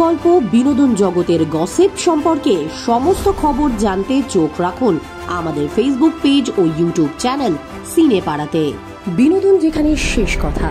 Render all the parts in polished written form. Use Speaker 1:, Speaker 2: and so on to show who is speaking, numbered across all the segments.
Speaker 1: গল্প, বিনোদন জগতের গসিপ সম্পর্কে সমস্ত খবর জানতে চোখ রাখুন আমাদের ফেসবুক পেজ ও ইউটিউব চ্যানেল সিনে পাড়াতে। বিনোদন যেখানে শেষ কথা।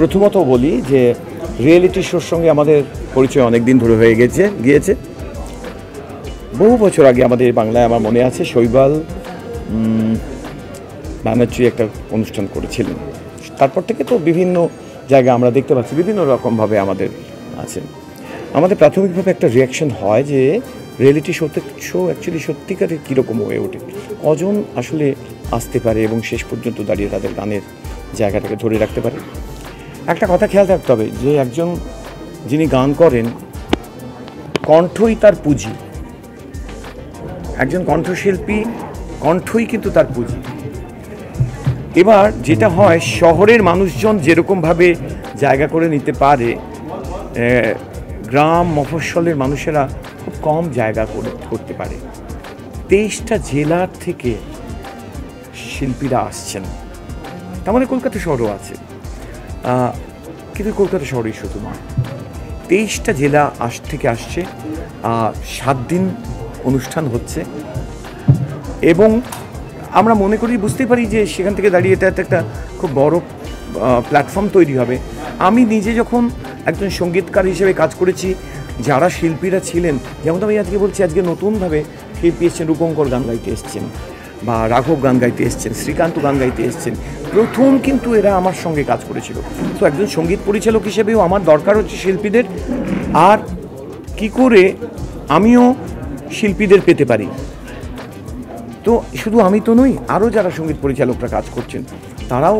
Speaker 2: প্রথমত বলি যে রিয়েলিটি শোর সঙ্গে আমাদের পরিচয় অনেক দিন ধরে হয়ে গিয়েছে। বহু বছর আগে আমাদের বাংলায় আমার মনে আছে শৈবাল ব্যানার্জি একটা অনুষ্ঠান করেছিলেন। তারপর থেকে তো বিভিন্ন জায়গায় আমরা দেখতে পাচ্ছি বিভিন্ন রকমভাবে আমাদের আছে। আমাদের প্রাথমিকভাবে একটা রিয়াকশন হয় যে রিয়েলিটি শো অ্যাকচুয়ালি সত্যিকারের কীরকম হয়ে ওঠে, কজন আসলে আসতে পারে এবং শেষ পর্যন্ত দাঁড়িয়ে তাদের গানের জায়গাটাকে ধরে রাখতে পারে। একটা কথা খেয়াল রাখতে হবে যে একজন যিনি গান করেন, কণ্ঠই তার পুঁজি। একজন কণ্ঠশিল্পী, কণ্ঠই কিন্তু তার পুঁজি। এবার যেটা হয়, শহরের মানুষজন যেরকমভাবে জায়গা করে নিতে পারে, গ্রাম মফস্বলের মানুষেরা খুব কম জায়গা করতে পারে। 23টা জেলার থেকে শিল্পীরা আসছেন, তার মানে কলকাতা শহরও আছে, কিন্তু কলকাতা শহরেই শুধু নয়, 23টা জেলা থেকে আসছে। 7 দিন অনুষ্ঠান হচ্ছে এবং আমরা মনে করি, বুঝতেই পারি যে সেখান থেকে দাঁড়িয়ে এটা একটা খুব বড় প্ল্যাটফর্ম তৈরি হবে। আমি নিজে যখন একজন সঙ্গীতকার হিসেবে কাজ করেছি, যারা শিল্পীরা ছিলেন, যেমন আমি আজকে বলছি, আজকে নতুনভাবে শিল্পী এসছেন, রূপঙ্কর গান গাইতে এসছেন, বা রাঘব গান গাইতে এসছেন, শ্রীকান্ত গান গাইতে এসছেন। প্রথম কিন্তু এরা আমার সঙ্গে কাজ করেছিল। তো একজন সঙ্গীত পরিচালক হিসেবেও আমার দরকার হচ্ছে শিল্পীদের, আর কি করে আমিও শিল্পীদের পেতে পারি। তো শুধু আমি তো নই, আরও যারা সঙ্গীত পরিচালকরা কাজ করছেন তারাও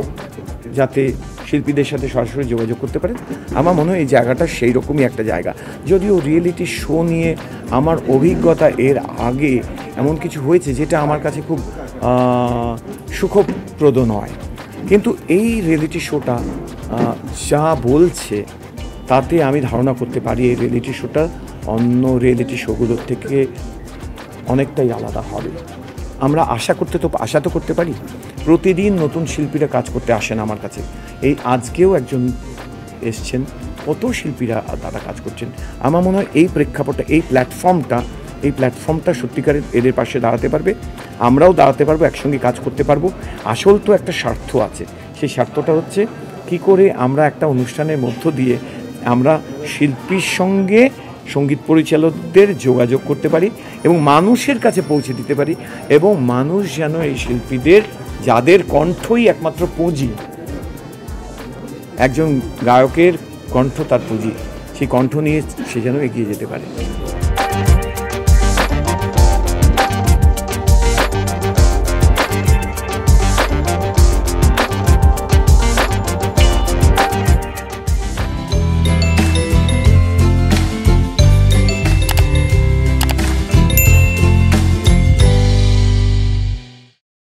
Speaker 2: যাতে শিল্পীদের সাথে সরাসরি যোগাযোগ করতে পারেন। আমার মনে হয় এই জায়গাটা সেই রকমই একটা জায়গা। যদিও রিয়েলিটি শো নিয়ে আমার অভিজ্ঞতা এর আগে এমন কিছু হয়েছে যেটা আমার কাছে খুব সুখপ্রদ নয়, কিন্তু এই রিয়েলিটি শোটা যা বলছে তাতে আমি ধারণা করতে পারি এই রিয়েলিটি শোটা অন্য রিয়েলিটি শোগুলোর থেকে অনেকটাই আলাদা হবে। আমরা আশা তো করতে পারি। প্রতিদিন নতুন শিল্পীরা কাজ করতে আসেন আমার কাছে। এই আজকেও একজন এসছেন, কত শিল্পীরা তারা কাজ করছেন। আমার মনে হয় এই প্রেক্ষাপটটা, এই প্ল্যাটফর্মটা সত্যিকারের এদের পাশে দাঁড়াতে পারবে, আমরাও দাঁড়াতে পারবো, একসঙ্গে কাজ করতে পারবো। আসল তো একটা স্বার্থ আছে, সেই স্বার্থটা হচ্ছে কি করে আমরা একটা অনুষ্ঠানের মধ্য দিয়ে আমরা শিল্পীর সঙ্গে সঙ্গীত পরিচালকদের যোগাযোগ করতে পারি এবং মানুষের কাছে পৌঁছে দিতে পারি, এবং মানুষ যেন এই শিল্পীদের, যাদের কণ্ঠই একমাত্র পুঁজি, একজন গায়কের কণ্ঠ তার পুঁজি, সেই কণ্ঠ নিয়ে সে যেন এগিয়ে যেতে পারে।